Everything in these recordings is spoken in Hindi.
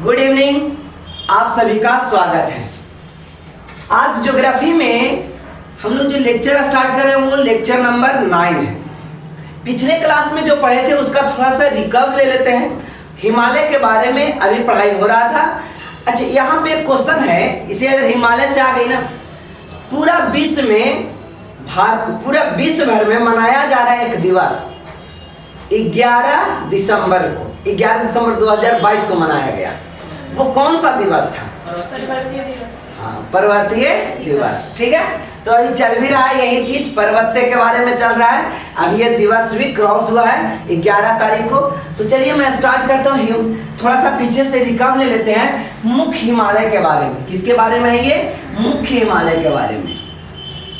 गुड इवनिंग, आप सभी का स्वागत है। आज ज्योग्राफी में हम लोग जो लेक्चर स्टार्ट कर रहे हैं वो लेक्चर नंबर 9 है। पिछले क्लास में जो पढ़े थे उसका थोड़ा सा रिकव ले लेते हैं। हिमालय के बारे में अभी पढ़ाई हो रहा था। अच्छा, यहाँ पे एक क्वेश्चन है, इसे अगर हिमालय से आ गई ना, पूरा विश्व भर में मनाया जा रहा है एक दिवस 11 दिसंबर को, 11 दिसंबर 2022 को मनाया गया। वो कौन सा दिवस था? पर्वतीय दिवस। हाँ, पर्वतीय दिवस। ठीक है, तो अभी चल भी रहा है यही चीज, पर्वतीय के बारे में चल रहा है। अब ये दिवस भी क्रॉस हुआ है 11 तारीख को। तो चलिए मैं स्टार्ट करता हूँ। थोड़ा सा पीछे से रिकव ले लेते हैं मुख्य हिमालय के बारे में। किसके बारे में है ये? मुख्य हिमालय के बारे में।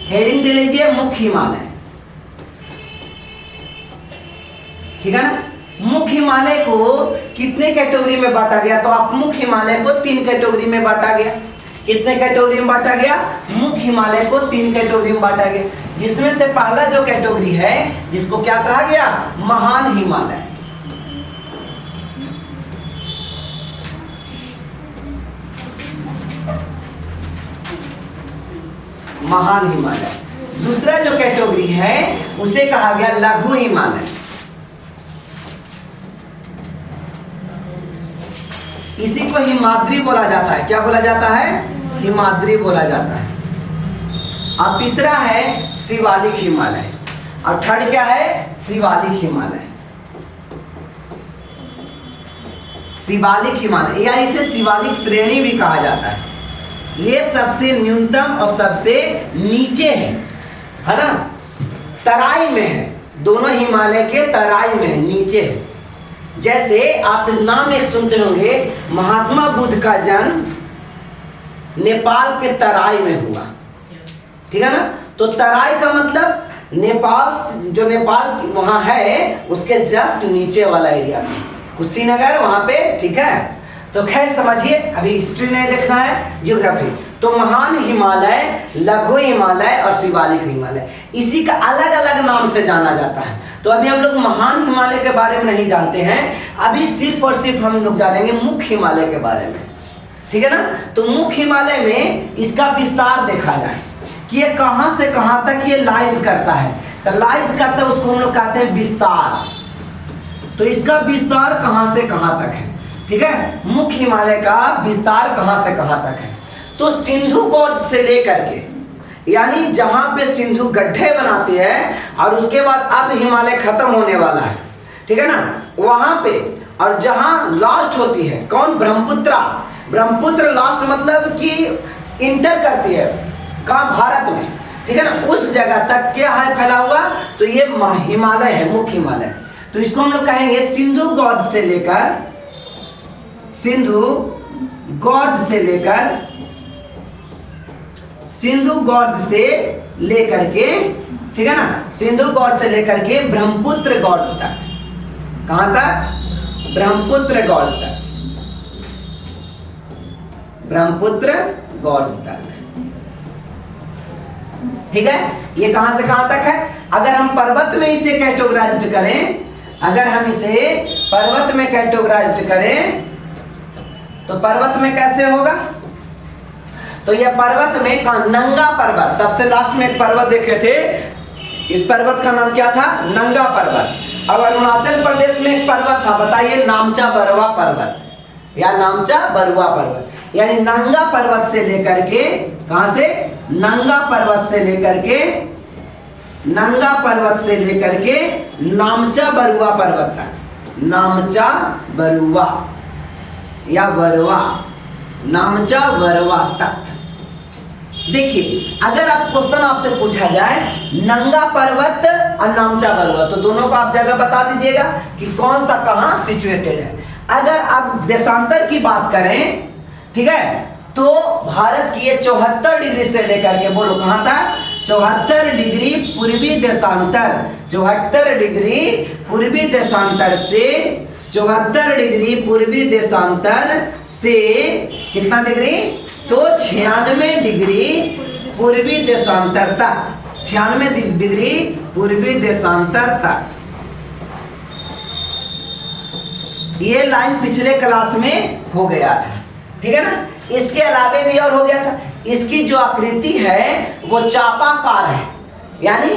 हेडिंग दे लीजिए मुख्य हिमालय। ठीक है ना। मुख्य हिमालय को कितने कैटेगरी में बांटा गया? तो आप मुख्य हिमालय को 3 कैटेगरी में बांटा गया। कितने कैटेगरी में बांटा गया? मुख्य हिमालय को 3 कैटेगरी में बांटा गया, जिसमें से पहला जो कैटेगरी है जिसको क्या कहा गया? महान हिमालय। महान हिमालय। दूसरा जो कैटेगरी है उसे कहा गया लघु हिमालय। इसी को हिमाद्री बोला जाता है। क्या बोला जाता है? हिमाद्री बोला जाता है। और तीसरा है शिवालिक हिमालय। और थर्ड क्या है? शिवालिक हिमालय। शिवालिक हिमालय या इसे शिवालिक श्रेणी भी कहा जाता है। ये सबसे न्यूनतम और सबसे नीचे है ना, तराई में है। दोनों हिमालय के तराई में है, नीचे है। जैसे आप नाम एक सुनते होंगे, महात्मा बुद्ध का जन्म नेपाल के तराई में हुआ। ठीक है ना। तो तराई का मतलब नेपाल, जो नेपाल वहां है उसके जस्ट नीचे वाला एरिया में, कुशीनगर वहां पे। ठीक है, तो खैर समझिए, अभी हिस्ट्री नहीं देखना है, ज्योग्राफी। तो महान हिमालय, लघु हिमालय और शिवालिक हिमालय, इसी का अलग अलग नाम से जाना जाता है। तो अभी हम लोग महान हिमालय के बारे में नहीं जानते हैं, अभी सिर्फ और सिर्फ हम लोग जानेंगे मुख्य हिमालय के बारे में। ठीक है ना। तो मुख्य हिमालय में इसका विस्तार देखा जाए कि ये कहां से कहां तक ये लाइज करता है। तो लाइज करता है उसको हम लोग कहते हैं विस्तार। तो इसका विस्तार कहां से कहां तक है? ठीक है, मुख्य हिमालय का विस्तार कहां से कहां तक है? तो सिंधु गोद से लेकर के, यानी जहां पे सिंधु गड्ढे बनाती है और उसके बाद अब हिमालय खत्म होने वाला है। ठीक है ना, वहां पे, और जहां लास्ट होती है कौन? ब्रह्मपुत्र। ब्रह्मपुत्र लास्ट मतलब कि इंटर करती है कहां? भारत में। ठीक है ना, उस जगह तक क्या है फैला हुआ? तो ये हिमालय है, मुख्य हिमालय। तो इसको हम लोग कहेंगे सिंधु गोद से लेकर, सिंधु गोद से लेकर, सिंधु गोद से लेकर के, ठीक है ना, सिंधु गोद से लेकर के ब्रह्मपुत्र गोद तक। कहां तक? ब्रह्मपुत्र गोद तक। ब्रह्मपुत्र गोद तक। ठीक है, ये कहां से कहां तक है? अगर हम पर्वत में इसे कैटेगराइज्ड करें, अगर हम इसे पर्वत में कैटेगराइज्ड करें तो पर्वत में कैसे होगा? तो यह पर्वत में नंगा पर्वत, सबसे लास्ट में एक पर्वत देखे थे, इस पर्वत का नाम क्या था? नंगा पर्वत। अब अरुणाचल प्रदेश में एक पर्वत था, बताइए, नामचा बरुआ पर्वत या नामचा बरुआ पर्वत। यानी नंगा पर्वत से लेकर के, कहां से? नंगा पर्वत से लेकर के, नंगा पर्वत से लेकर के नामचा बरुआ पर्वत तक। नामचा बरुआ या बरुआ, नामचा बरुआ तक। देखिए, अगर आप क्वेश्चन आपसे पूछा जाए नंगा पर्वत और नामचा बरुआ, तो दोनों को आप जगह बता दीजिएगा कि कौन सा कहां सिचुएटेड है। अगर आप देशांतर की बात करें, ठीक है, तो भारत की ये 74 डिग्री से लेकर के, बोलो कहां तक? 74 डिग्री पूर्वी देशांतर। 74 डिग्री पूर्वी देशांतर से, 74 डिग्री पूर्वी देशांतर से कितना डिग्री? तो 96 डिग्री पूर्वी देशांतर तक। 96 डिग्री पूर्वी देशांतर तक। ये लाइन पिछले क्लास में हो गया था, ठीक है ना। इसके अलावे भी और हो गया था। इसकी जो आकृति है वो चापाकार है, यानी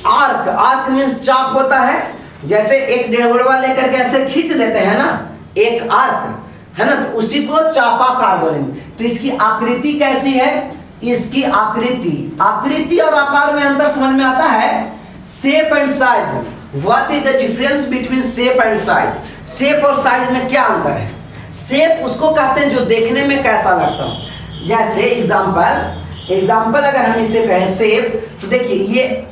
आर्क। आर्क मीन्स चाप होता है, जैसे एक डेढ़वा लेकर के ऐसे खींच देते हैं ना, एक आर्क है ना, तो उसी को चापाकार बोलेंगे। तो इसकी आकृति कैसी है? इसकी आकृति और आकार में अंतर समझ में आता है। Shape and size, what is the difference between shape and size? Shape और साइज में क्या अंतर है? शेप उसको कहते हैं जो देखने में कैसा लगता हो। जैसे एग्जाम्पल अगर हम इसे कहें शेप, तो देखिए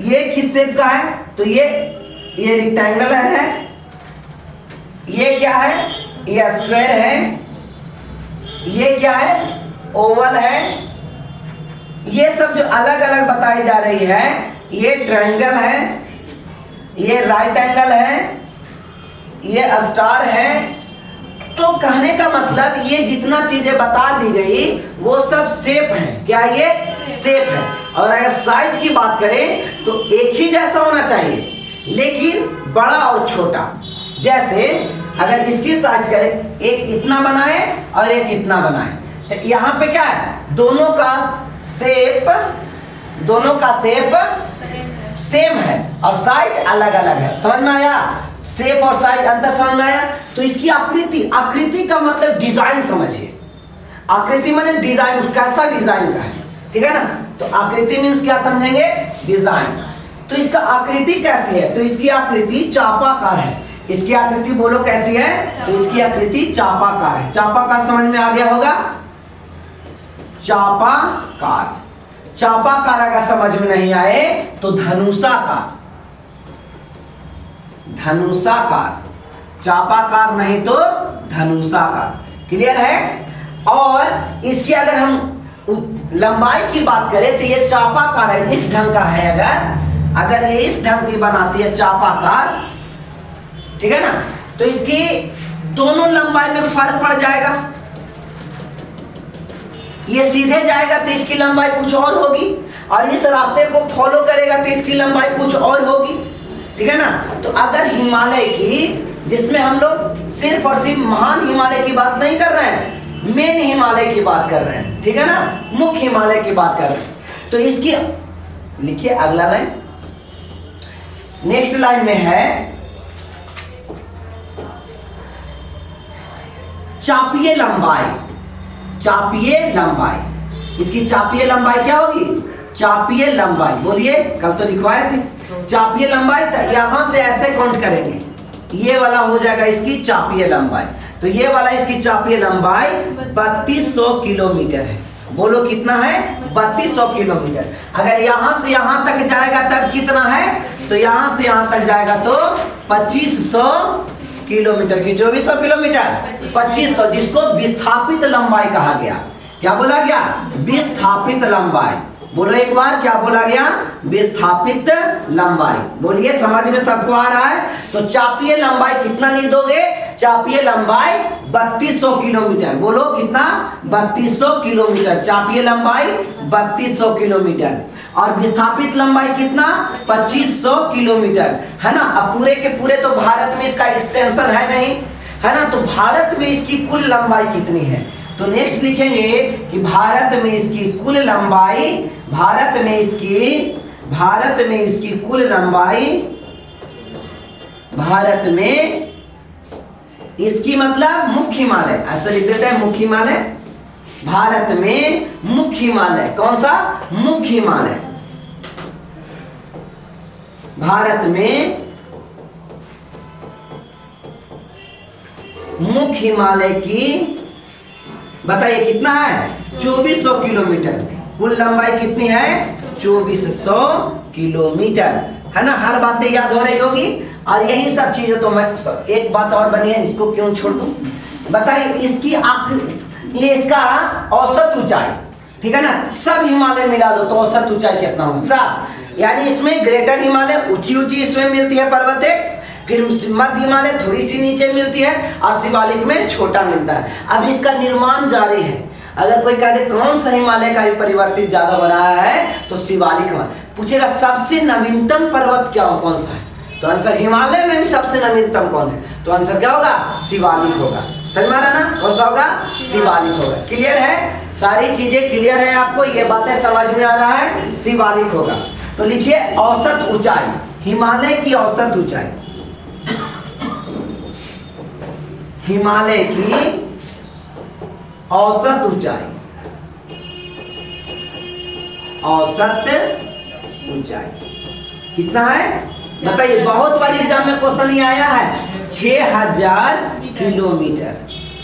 ये किस शेप का है? तो ये रेक्टेंगुलर है, ये क्या है? ये स्क्वायर है, ये क्या है? ओवल है। ये सब जो अलग अलग बताई जा रही है, ये ट्रायंगल है, ये राइट एंगल है, ये स्टार है। तो कहने का मतलब ये जितना चीजें बता दी गई वो सब शेप है। क्या ये शेप है? और अगर साइज की बात करें तो एक ही जैसा होना चाहिए, लेकिन बड़ा और छोटा। जैसे अगर इसकी साइज करें, एक इतना बनाए और एक इतना बनाए, तो यहाँ पे क्या है? दोनों का शेप सेम है और साइज अलग अलग है। समझ में आया? शेप और साइज अंतर समझ में आया? तो इसकी आकृति का मतलब डिजाइन समझिए। आकृति माने डिजाइन, कैसा डिजाइन का है, ठीक है ना। तो आकृति मीन्स क्या समझेंगे? डिजाइन। तो इसका आकृति कैसी है? तो इसकी आकृति चापाकार है। इसकी आकृति बोलो कैसी है? तो इसकी आकृति चापाकार है। चापाकार समझ में आ गया होगा? चापाकार अगर समझ में नहीं आए तो धनुषाकार। चापाकार नहीं तो धनुषाकार। क्लियर है? और इसकी अगर हम लंबाई की बात करें तो ये चापाकार है, इस ढंग का है। अगर ये इस ढंग की बनाती है चापाकार, ठीक है ना, तो इसकी दोनों लंबाई में फर्क पड़ जाएगा। ये सीधे जाएगा तो इसकी लंबाई कुछ और होगी, और इस रास्ते को फॉलो करेगा तो इसकी लंबाई कुछ और होगी, ठीक है ना। तो अगर हिमालय की, जिसमें हम लोग सिर्फ और सिर्फ महान हिमालय की बात नहीं कर रहे हैं, मेन हिमालय की बात कर रहे हैं, ठीक है ना, मुख्य हिमालय की बात कर रहे हैं। तो इसकी लिखिए अगला लाइन। नेक्स्ट लाइन में है चापीय लंबाई। इसकी चापीय लंबाई क्या होगी? चापीय लंबाई बोलिए, कल तो लिखवाए थे। चापीय लंबाई यहां से ऐसे काउंट करेंगे, ये वाला हो जाएगा इसकी चापीय लंबाई। तो ये वाला इसकी चापीय लंबाई 3200 किलोमीटर है। बोलो कितना है? 3200 किलोमीटर। अगर यहां से यहां तक जाएगा तब कितना है? तो यहां से यहां तक जाएगा तो 2500 किलोमीटर की 2400 किलोमीटर 2500, जिसको विस्थापित लंबाई कहा गया। क्या बोला गया? विस्थापित लंबाई। बोलो एक बार, क्या बोला गया? विस्थापित लंबाई। बोलिए, समझ में सबको आ रहा है? तो चापीय लंबाई कितना लिख दोगे? चापीय लंबाई 3200 किलोमीटर। बोलो कितना? 3200 किलोमीटर। चापीय लंबाई 3200 किलोमीटर और विस्थापित लंबाई कितना? 2500 किलोमीटर, है ना। अब पूरे के पूरे तो भारत में इसका एक्सटेंशन है नहीं, है ना। तो भारत में इसकी कुल लंबाई कितनी है? तो नेक्स्ट लिखेंगे कि भारत में इसकी कुल लंबाई, भारत में इसकी कुल लंबाई, भारत में इसकी मतलब मुख्य हिमालय, ऐसा लिख देते हैं मुख्य हिमालय। भारत में मुख्य हिमालय कौन सा? मुख्य हिमालय। भारत में मुख्य हिमालय की बताइए कितना है? 2400 किलोमीटर। कुल लंबाई कितनी है? 2400 किलोमीटर, है ना। हर बातें याद हो रही होगी। और यही सब चीजें तो मैं एक बात और बनी है, इसको क्यों छोड़ दूं? बताइए इसकी ये इसका औसत ऊंचाई, ठीक है ना। सब हिमालय मिला दो तो औसत ऊंचाई कितना होगा? सब। यानी इसमें ग्रेटर हिमालय ऊंची इसमें मिलती है पर्वतें, फिर मध्य हिमालय थोड़ी सी नीचे मिलती है और शिवालिक में छोटा मिलता है। अब इसका निर्माण जारी है। अगर कोई कह दे कौन सा हिमालय का भी परिवर्तित ज्यादा हो रहा है, तो शिवालिक। पूछेगा सबसे नवीनतम पर्वत क्या कौन सा है? तो आंसर हिमालय में भी सबसे नवीनतम कौन है? तो आंसर क्या होगा? शिवालिक होगा। समझ में आ रहा ना? कौन सा होगा? शिवालिक होगा। क्लियर है? सारी चीजें क्लियर है आपको? ये बातें समझ में आ रहा है? शिवालिक होगा। तो लिखिए औसत ऊंचाई, हिमालय की औसत ऊंचाई, हिमालय की औसत ऊंचाई, औसत ऊंचाई कितना है बताइए? बहुत बार एग्जाम में क्वेश्चन ये आया है 6000 किलोमीटर,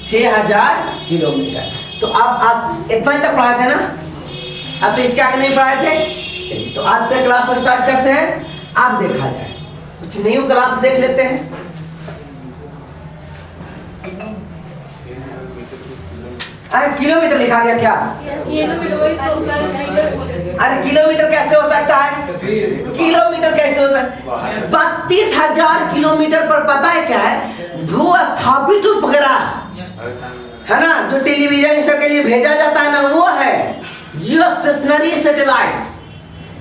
6000 किलोमीटर। तो आप आज इतना ही तक पढ़ाए थे ना? अब तो इसके आगे नहीं पढ़ाए थे। चलिए तो आज से क्लास स्टार्ट करते हैं। आप देखा जाए कुछ न्यू क्लास देख लेते हैं। किलोमीटर लिखा गया क्या? अरे किलोमीटर कैसे हो सकता है? किलोमीटर कैसे हो सकता है? 32,000 किलोमीटर पर पता है क्या है? भू-स्थापित उपग्रह है ना, जो टेलीविजन इस के लिए भेजा जाता है ना, वो है जियो स्टेशनरी सैटेलाइट्स,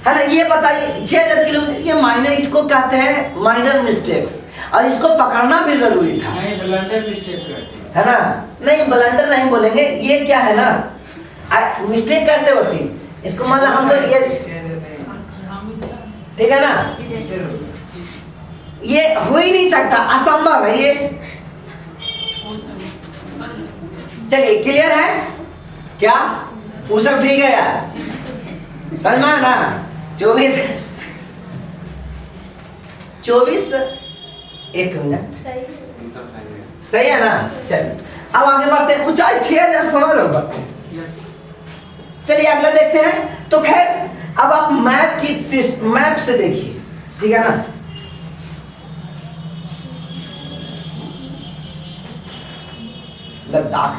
है ना। ये बताइए 6000 किलोमीटर, ये माइनर, इसको कहते हैं माइनर मिस्टेक्स, और इसको पकड़ना भी जरूरी था। ब्लंडर मिस्टेक करते है ना? नहीं ब्लंडर नहीं बोलेंगे, ये क्या है ना, मिस्टेक कैसे होती? इसको मतलब हम लोग ये, ठीक है ना, ये हो ही नहीं सकता, असंभव है ये। चलिए क्लियर है क्या? वो सब ठीक है यार, सलमान ना 24 एक मिनट सही है ना? चलिए अब आगे बढ़ते हैं। ऊंचाई 6000 समझ लो बस। चलिए अगला देखते हैं। तो खैर अब आप मैप से देखिए, ठीक है ना। लद्दाख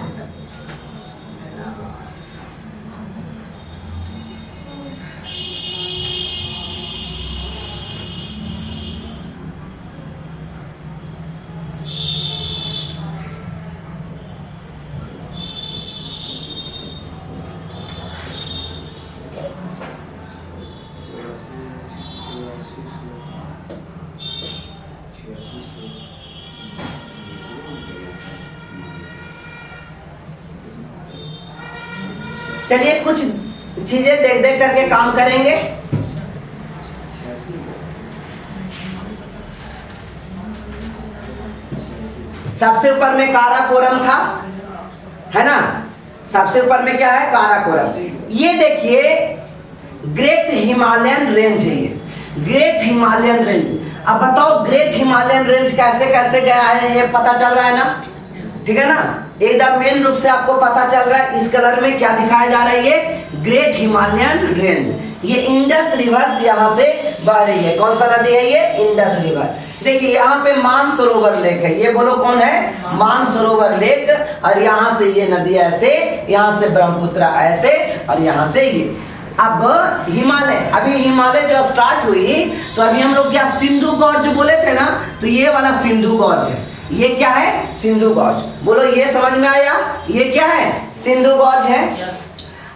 चलिए कुछ चीजें देख देख करके काम करेंगे। सबसे ऊपर में काराकोरम था, है ना। सबसे ऊपर में क्या है? काराकोरम। ये देखिए ग्रेट हिमालयन रेंज है, ये ग्रेट हिमालयन रेंज। अब बताओ ग्रेट हिमालयन रेंज कैसे कैसे गया है, ये पता चल रहा है ना? ठीक है ना, एकदम मेन रूप से आपको पता चल रहा है। इस कलर में क्या दिखाया जा रहा है? ये ग्रेट हिमालयन रेंज। ये इंडस रिवर यहाँ से बह रही है। कौन सा नदी है ये? Indus river. देखिए यहाँ पे मानसरोवर लेक है, ये बोलो कौन है? मानसरोवर लेक। और यहाँ से ये नदी ऐसे, यहाँ से ब्रह्मपुत्र ऐसे, और यहाँ से ये। अब हिमालय, अभी हिमालय जो स्टार्ट हुई तो अभी हम लोग क्या सिंधु गॉर्ज बोले थे ना, तो ये वाला सिंधु गॉर्ज है। ये क्या है? सिंधु गॉर्ज। बोलो ये समझ में आया? ये क्या है? सिंधु गॉर्ज है।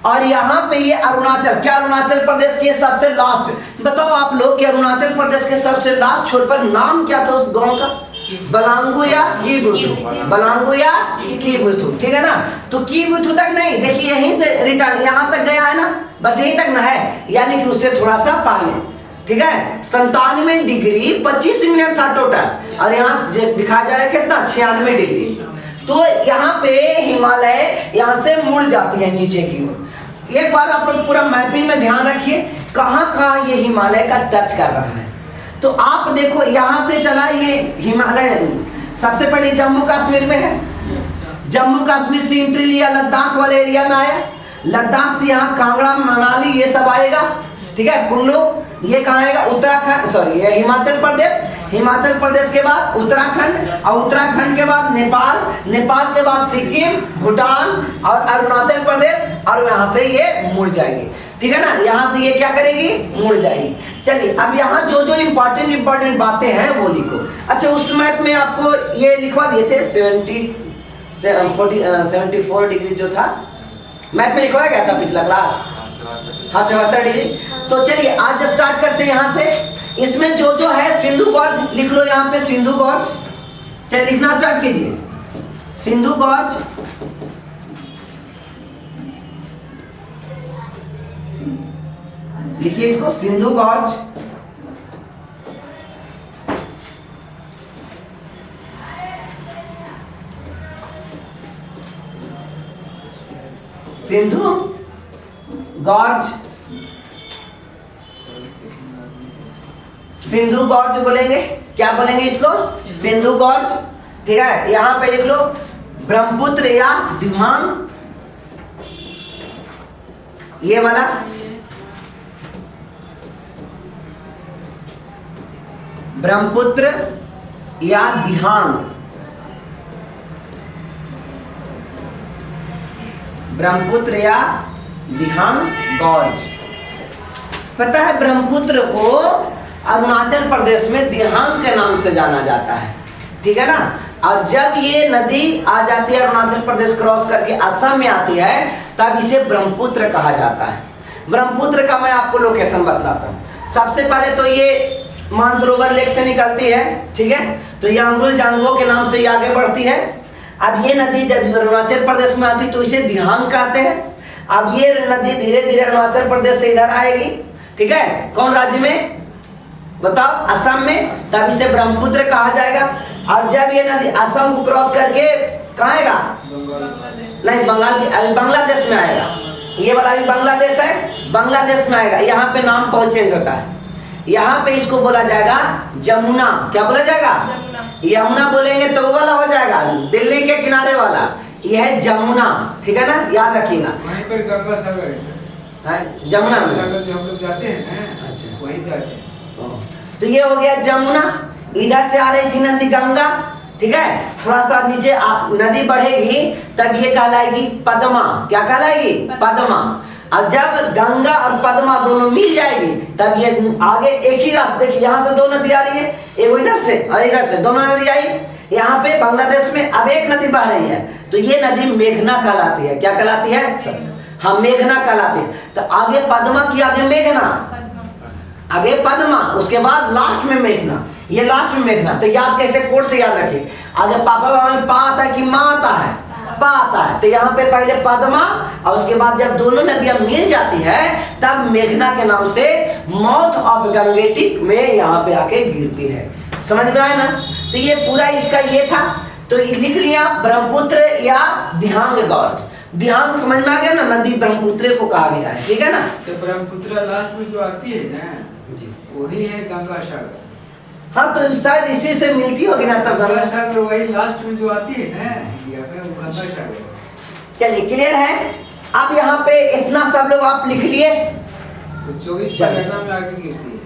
और यहाँ पे ये अरुणाचल, क्या अरुणाचल प्रदेश की सबसे लास्ट, बताओ आप लोग कि अरुणाचल प्रदेश के सबसे लास्ट छोर पर नाम क्या था उस गांव का? बलांगू या कीबुथु, बलांगू या कीबुथु, ठीक है ना। तो कीबुथु तक नहीं, देखिए यहीं से रिटर्न यहाँ तक गया है ना, बस यहीं तक ना है, यानी कि उससे थोड़ा सा पहले, ठीक है। 97 डिग्री 25 मिनट था टोटल, और यहाँ दिखाया जा रहा है कितना? 96 डिग्री। तो यहाँ पे हिमालय यहाँ से मुड़ जाती है नीचे की ओर। एक बार आप लोग पूरा मैपिंग में ध्यान रखिए कहाँ कहाँ ये हिमालय का टच कर रहा है। तो आप देखो यहाँ से चला ये हिमालय, सबसे पहले जम्मू कश्मीर में है, जम्मू कश्मीर से एंट्री लिया, लद्दाख वाले एरिया में आया, लद्दाख से यहाँ कांगड़ा मनाली ये सब आएगा, ठीक है। कुल्लू ये कहाँ आएगा? उत्तराखंड, सॉरी ये हिमाचल प्रदेश, हिमाचल प्रदेश के बाद उत्तराखंड, और उत्तराखंड के बाद नेपाल, नेपाल के बाद सिक्किम, भूटान और अरुणाचल प्रदेश, और यहाँ से ये मुड़ जाएगी, ठीक है ना। यहाँ से ये क्या करेगी? मुड़ जाएगी। चलिए अब यहाँ जो जो इम्पोर्टेंट बातें हैं वो लिखो। अच्छा उस मैप में आपको ये लिखवा दिए थे 74 डिग्री जो था मैप में लिखवाया गया था पिछला क्लास, हाँ 74 डिग्री। तो चलिए आज स्टार्ट करते हैं यहाँ से। इसमें जो जो है सिंधु गॉर्ज लिख लो यहाँ पे, सिंधु गॉर्ज। चलिए लिखना स्टार्ट कीजिए, सिंधु गॉर्ज। लिखिए इसको, Sindhu gorge. Sindhu gorge, Sindhu gorge बोलेंगे, क्या बोलेंगे इसको? सिंधु गॉर्ज। ठीक है, यहां पे लिख लो ब्रह्मपुत्र या दिहांग, ये वाला। ब्रह्मपुत्र या दिहांग, ब्रह्मपुत्र या दिहांग गॉर्ज। पता है ब्रह्मपुत्र को अरुणाचल प्रदेश में दिहांग के नाम से जाना जाता है, ठीक है ना। और जब ये नदी आ जाती है अरुणाचल प्रदेश क्रॉस करके असम में आती है, तब इसे ब्रह्मपुत्र कहा जाता है। ब्रह्मपुत्र का मैं आपको लोकेशन बतलाता हूँ। सबसे पहले तो ये मानसरोवर लेक से निकलती है, ठीक है, तो यांगुल जांगो के नाम से ये आगे बढ़ती है। अब ये नदी जब अरुणाचल प्रदेश में आती तो इसे दिहांग कहते हैं। अब ये नदी धीरे धीरे अरुणाचल प्रदेश से इधर आएगी, ठीक है, कौन राज्य में बताओ? असम में, तब इसे ब्रह्मपुत्र कहा जाएगा। और जब ये नदी असम को क्रॉस करके कहाँ आएगा? नहीं, बंगाल की, अभी बांग्लादेश में आएगा। ये वाला अभी बांग्लादेश है, बांग्लादेश में आएगा। यहाँ पे नाम बहुत चेंज होता है, यहाँ पे इसको बोला जाएगा जमुना। क्या बोला जाएगा? यमुना बोलेंगे तो वो वाला हो जाएगा दिल्ली के किनारे वाला, यह है जमुना, ठीक है ना, याद रखिएगा। वहीं पर गंगा सागर है, जमुना सागर जो हम लोग जाते हैं ना, अच्छा वहीं जाते हैं। तो ये हो गया जमुना। इधर से आ रही थी नदी गंगा, ठीक है, थोड़ा सा नीचे नदी बढ़ेगी तब ये कहलाएगी पद्मा। क्या कहलाएगी? पद्मा। अब जब गंगा और पद्मा दोनों मिल जाएगी तब ये आगे एक ही रास्ता, देखिए यहाँ से दो नदी आ रही है, एक इधर से और इधर से, दोनों नदी आई यहाँ पे बांग्लादेश में। अब एक नदी बह रही है तो ये नदी मेघना कहलाती है। क्या कहलाती है? हाँ, मेघना कहलाती है। तो आगे पद्मा की आगे मेघना, आगे पद्मा, उसके बाद लास्ट में मेघना, ये लास्ट में मेघना। तो याद कैसे, कोड से याद रखिए। आगे पापा बाबा में पा आता है कि माँ आता है? पा आता है। तो यहाँ पे पहले पद्मा और उसके बाद जब दोनों नदियां मिल जाती है तब मेघना के नाम से माउथ ऑफ गंगेटिक में यहाँ पे आके गिरती है। समझ में आया ना? तो ये पूरा इसका ये था। तो लिख लिया ब्रह्मपुत्र या दिहांग गॉर्ज। दिहांग समझ में आ गया ना, नदी ब्रह्मपुत्र को कहा गया है, ठीक है ना। तो ब्रह्मपुत्र लास्ट में जो आती है ना जी, वही है गंगा सागर। हाँ, तो शायद इसी से मिलती होगी ना तब गंगा सागर वही लास्ट में जो आती है ना इंडिया में, वो गंगा सागर। चलिए क्लियर है। अब यहाँ पे इतना सब लोग आप लिख लिए। तो 24 परगना में आगे गिरती है,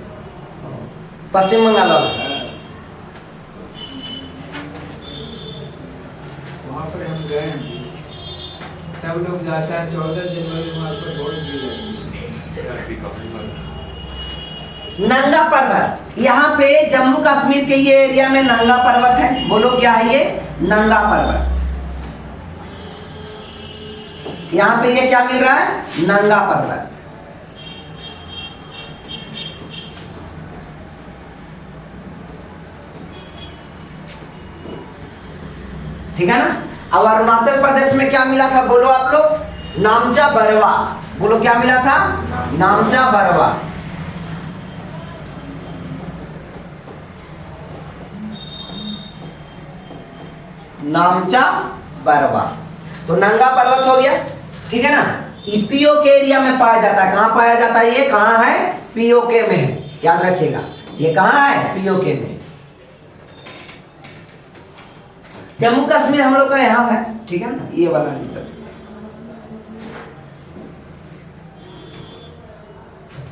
पश्चिम बंगाल वाला। वहाँ पर हम गए हैं, सब लोग जाता है 14 जनवरी वहाँ पर बहुत भीड़ है। नंगा पर्वत, यहाँ पे जम्मू कश्मीर के ये एरिया में नंगा पर्वत है। बोलो क्या है ये? नंगा पर्वत। यहाँ पे ये क्या मिल रहा है? नंगा पर्वत। ठीक है ना। अब अरुणाचल प्रदेश में क्या मिला था बोलो आप लोग? नामचा बरवा। बोलो क्या मिला था? नामचा बरवा। नामचा बरवा। तो नंगा पर्वत हो गया, ठीक है ना। पीओ के एरिया में पाया जाता है। कहाँ पाया जाता है? ये कहाँ है? पीओके में है, याद रखिएगा। ये कहाँ है? पीओके में। जम्मू कश्मीर हम लोग का यहाँ है, ठीक है ना, ये वाला रिजल्ट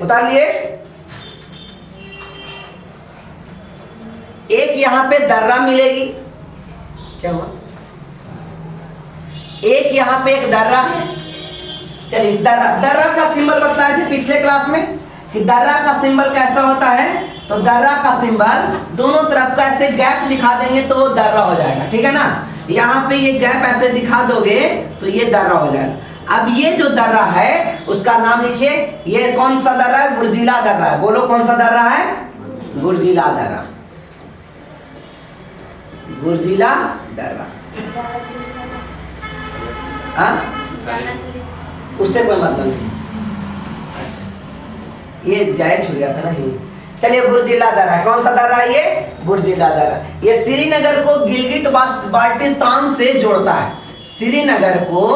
उतार लिए। एक यहाँ पे दर्रा मिलेगी। क्या हुआ? एक यहाँ पे एक दर्रा है। चलिए इस दर्रा का सिंबल बताए थे पिछले क्लास में कि दर्रा का सिंबल कैसा होता है। तो दर्रा का सिंबल दोनों तरफ का ऐसे गैप दिखा देंगे तो वो दर्रा हो जाएगा, ठीक है ना। यहाँ पे ये गैप ऐसे दिखा दोगे तो ये दर्रा हो जाएगा। अब ये जो दर्रा है उसका नाम लिखिए। ये कौन सा दर्रा है? बुर्जिला दर्रा है। बोलो कौन सा दर्रा है? बुर्जिला दर्रा, बुर्जिला दर्रा। हाँ, उससे कोई मतलब नहीं। अच्छा, ये जायज छूट गया था ना ही। चलिए, बुर्जिला दर्रा कौन सा दर्रा है? ये बुर्जिला दर्रा। ये श्रीनगर को गिलगिट बाल्टिस्तान से जोड़ता है। श्रीनगर को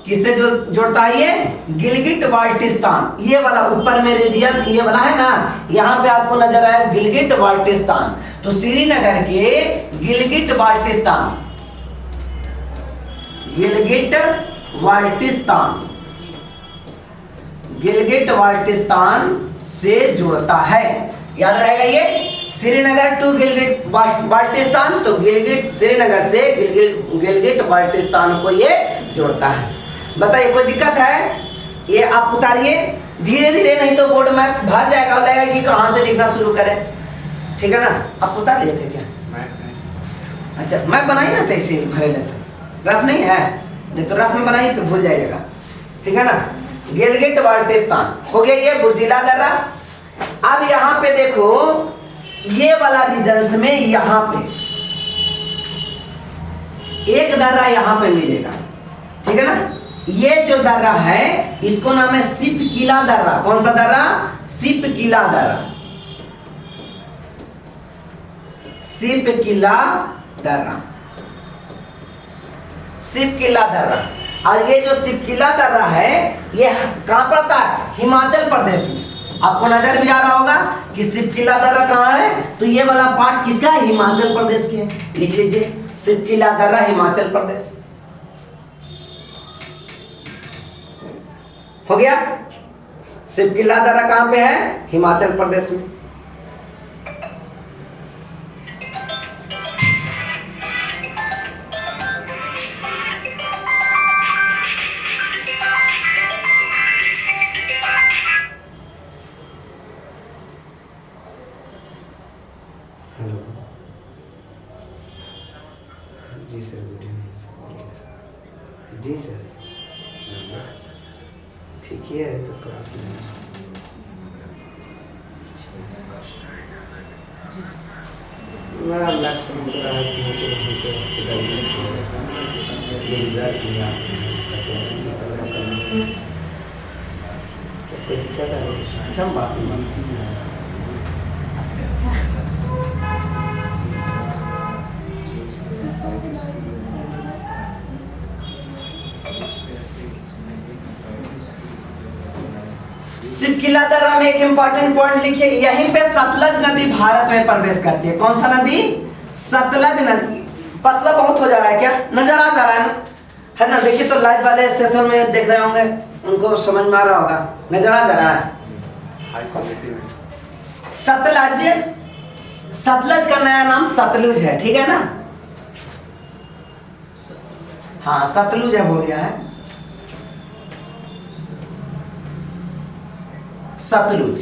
किससे जोड़ता है? ये गिलगिट बाल्टिस्तान, ये वाला ऊपर में रीजन ये वाला है ना, यहाँ पे आपको नजर आया गिलगिट बाल्टिस्तान। तो श्रीनगर के गिलगिट बाल्टिस्तान, गिलगिट बाल्टिस्तान से जुड़ता है। याद रहेगा ये, श्रीनगर टू गिलगिट बाल्टिस्तान, तो गिलगिट श्रीनगर से गिलगिट बाल्टिस्तान को ये जोड़ता है। बताइए कोई दिक्कत है? ये आप उतारिए धीरे धीरे, नहीं तो बोर्ड में भर जाएगा, लगेगा कि कहाँ से लिखना शुरू करें। ठीक है ना? आप उतार लिए थे क्या? अच्छा, मैं बनाई ना थे इसे भरेले से, रफ नहीं है, नहीं तो रफ में बनाई फिर भूल जाइएगा। ठीक है ना? गिलगिट बाल्टिस्तान हो गया ये बुर्जिला दर्रा। अब यहाँ पे देखो, ये वाला रीजन्स में यहाँ पे एक दर्रा यहाँ पे मिलेगा। ठीक है ना? ये जो दर्रा है इसको नाम है सिपकिला दर्रा। कौन सा दर्रा? सिपकिला दर्रा, सिपकिला दर्रा, सिपकिला दर्रा। और ये जो सिपकिला दर्रा है ये कहाँ पड़ता है? हिमाचल प्रदेश में। आपको नजर भी आ रहा होगा कि सिपकिला दर्रा कहाँ है, तो ये वाला पार्ट किसका है? हिमाचल प्रदेश के है। लिख लीजिए, सिपकिला दर्रा हिमाचल प्रदेश। हो गया? सिपकिला दर्रा कहाँ पे है? हिमाचल प्रदेश में। हेलो जी सर, गुड इवनिंग सर। जी सर, ठीक ही है तो क्लास में मैं लास्ट में बता रहा कि मुझे से डालने चाहिए इंतजार किया उसका करने से कोई दिक्कत है? अच्छा, हम बात नहीं सिपकिला दर्रा में एक इंपॉर्टेंट पॉइंट लिखिए, यहीं पे सतलज नदी भारत में प्रवेश करती है। कौन सा नदी? सतलज नदी। पतला बहुत हो जा रहा है क्या? नजर आ जा रहा है ना? देखिए तो लाइव वाले सेशन में देख रहे होंगे, उनको समझ में आ रहा होगा, नजर आ जा रहा है। सतलज, सतलज का नया नाम सतलुज है। ठीक है ना? हाँ, सतलुज अब हो गया है सतलुज।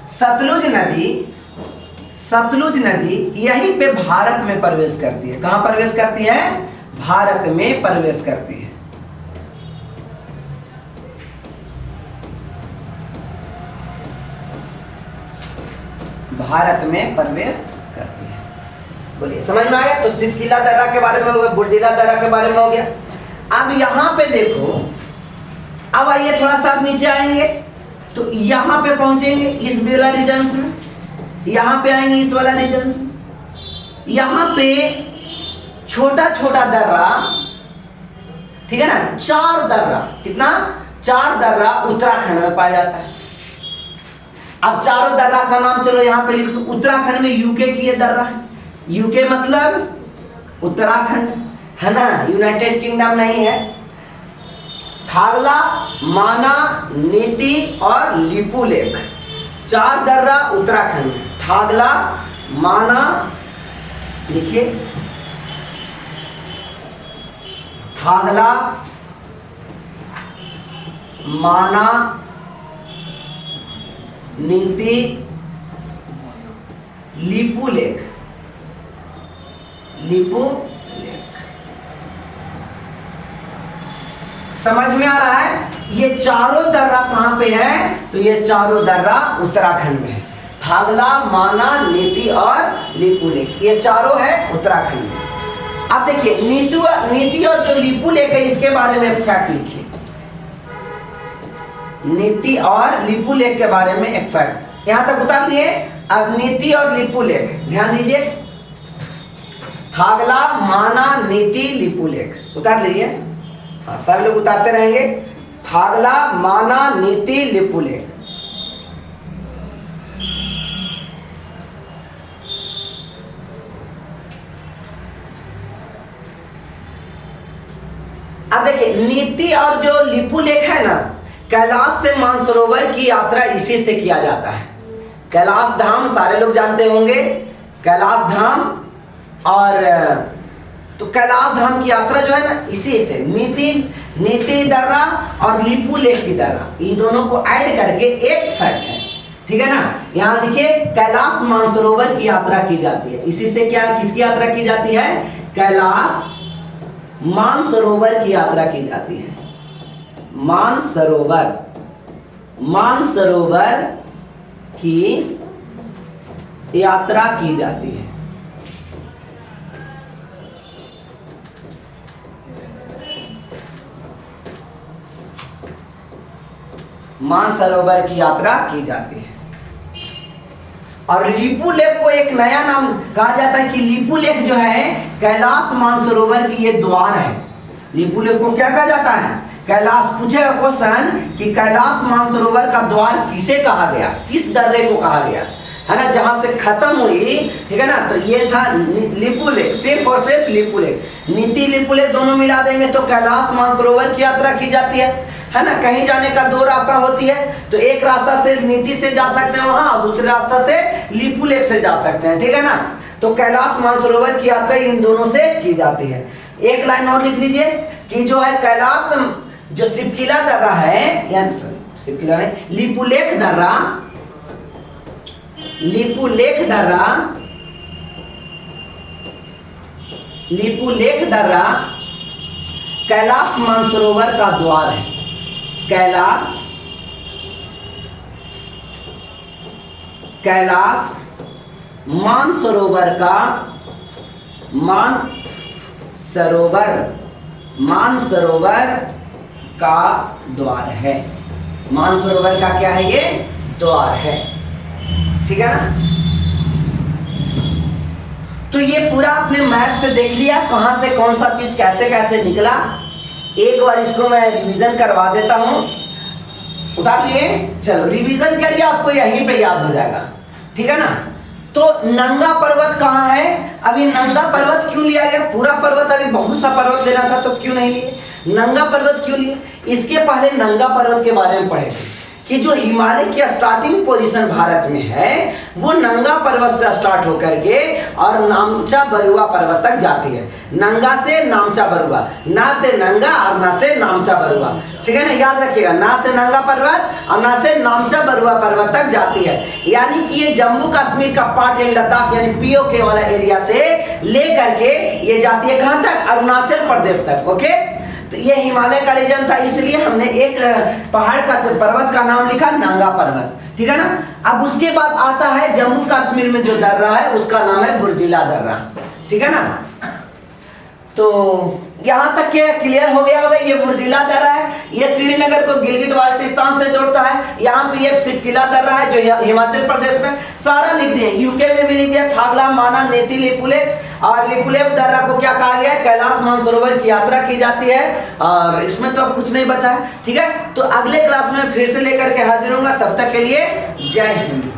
सतलुज नदी यहीं पे भारत में प्रवेश करती है। कहां प्रवेश करती है? भारत में प्रवेश करती है। भारत में प्रवेश करती है। बोलिए, समझ में आया? तो सिपकिला दर्रा के बारे में हो गया, बुर्जिला दर्रा के बारे में हो गया। अब यहां पे देखो, अब आइए थोड़ा सा नीचे आएंगे तो यहां पे पहुंचेंगे इस वाला रीजन्स में, यहां पे आएंगे इस वाला रीजन्स में। यहां पे छोटा छोटा दर्रा, ठीक है ना, 4 दर्रा, कितना? 4 दर्रा उत्तराखंड में पाया जाता है। अब चारों दर्रा का नाम चलो यहां पे लिख दो। उत्तराखंड में यूके की ये दर्रा है। यूके मतलब उत्तराखंड, है ना, यूनाइटेड किंगडम नहीं है। थागला, माना, नीति और लिपुलेख, 4 दर्रा उत्तराखंड में। थागला, माना, लिखिए, थागला, माना, नीति, लिपुलेख, लिपुलेख। समझ में आ रहा है? ये चारों दर्रा कहाँ पे है? तो ये चारों दर्रा उत्तराखंड में है। थागला, माना, नीति और लिपुलेख, ये चारों है उत्तराखंड में। अब देखिए नीति और जो लिपुलेख है इसके बारे में फैक्ट लिखिए। नीति और लिपुलेख के बारे में एक फैक्ट यहां तक उतार लिए। अब नीति और लिपुलेख ध्यान दीजिए, थागला, माना, नीति, लिपुलेख उतार लीजिए। हाँ, सब लोग उतारते रहेंगे। थागला, माना, नीति, लिपुलेख। अब देखिए नीति और जो लिपुलेख है ना, कैलाश से मानसरोवर की यात्रा इसी से किया जाता है। कैलाश धाम सारे लोग जानते होंगे, कैलाश धाम, और तो कैलाश धाम की यात्रा जो है ना इसी से, नीति दर्रा और लिपुलेख की दर्रा, इन दोनों को ऐड करके एक फैक्ट है, ठीक है ना। यहाँ देखिए कैलाश मानसरोवर की यात्रा की जाती है, इसी से क्या किसकी यात्रा की जाती है? कैलाश मानसरोवर की यात्रा की जाती है। मानसरोवर की यात्रा की जाती है। मानसरोवर की यात्रा की जाती है। और लिपुलेख को एक नया नाम कहा जाता है कि लिपुलेख जो है कैलाश मानसरोवर की ये द्वार है। लिपुलेख को क्या कहा जाता है? कैलाश पूछेगा क्वेश्चन कि कैलाश मानसरोवर का द्वार किसे कहा गया, किस दर्रे को कहा गया, है ना, जहां से खत्म हुई, ठीक है ना। तो ये था लिपुलेख, सिर्फ और सिर्फ लिपुलेख। नीति लिपुलेख दोनों मिला देंगे तो कैलाश मानसरोवर की यात्रा की जाती है ना। कहीं जाने का दो रास्ता होती है, तो एक रास्ता से नीति से जा सकते हैं वहां, और दूसरे रास्ता से लिपुलेख से जा सकते हैं, ठीक है ना। तो कैलाश मानसरोवर की यात्रा इन दोनों से की जाती है। एक लाइन और लिख लीजिए कि जो है कैलाश जो सिपकिला दर्रा है, यानी सिपकिला नहीं, लिपुलेख दर्रा कैलाश मानसरोवर का द्वार है। कैलाश मानसरोवर का द्वार है। मानसरोवर का क्या है? ये द्वार है, ठीक है ना। तो ये पूरा आपने मैप से देख लिया कहां से कौन सा चीज कैसे कैसे निकला। एक बार इसको मैं रिवीजन करवा देता हूं, उतार लिए। चलो रिवीजन करिए, आपको यहीं पे याद हो जाएगा, ठीक है ना। तो नंगा पर्वत कहाँ है? अभी नंगा पर्वत क्यों लिया गया? पूरा पर्वत, अभी बहुत सा पर्वत लेना था तो क्यों नहीं लिए? नंगा पर्वत क्यों लिए? इसके पहले नंगा पर्वत के बारे में पढ़े थे कि जो हिमालय की स्टार्टिंग पोजीशन भारत में है वो नंगा पर्वत से स्टार्ट होकर के और नामचा बरुआ पर्वत तक जाती है। नंगा से नामचा बरुआ, ना से नंगा और ना से नामचा बरुआ, ठीक है ना, याद रखिएगा। ना से नंगा पर्वत और ना से नामचा बरुआ पर्वत तक जाती है। यानी कि ये जम्मू कश्मीर का पार्ट यानी लद्दाख यानी पीओके वाला एरिया से लेकर के ये जाती है कहाँ तक? अरुणाचल प्रदेश तक। ओके, तो ये हिमालय का रीजन था, इसलिए हमने एक पहाड़ का पर्वत का नाम लिखा नंगा पर्वत, ठीक है ना। अब उसके बाद आता है जम्मू कश्मीर में जो दर्रा है उसका नाम है बुर्जिला दर्रा, ठीक है ना। तो यहाँ तक के क्लियर हो गया होगा। ये बुर्जिला दर्रा है, ये श्रीनगर को गिलगिट बाल्टिस्तान से जोड़ता है। यहाँ पे ये सिपकिला दर्रा है जो हिमाचल प्रदेश में, सारा लिख दिए। यूके में भी लिख दिया, थागला, माना, नीति, लिपुलेख। और लिपुलेख दर्रा को क्या कहा गया? कैलाश मानसरोवर की यात्रा की जाती है। और इसमें तो अब कुछ नहीं बचा है, ठीक है। तो अगले क्लास में फिर से लेकर के हाजिर होऊंगा, तब तक के लिए जय हिंद।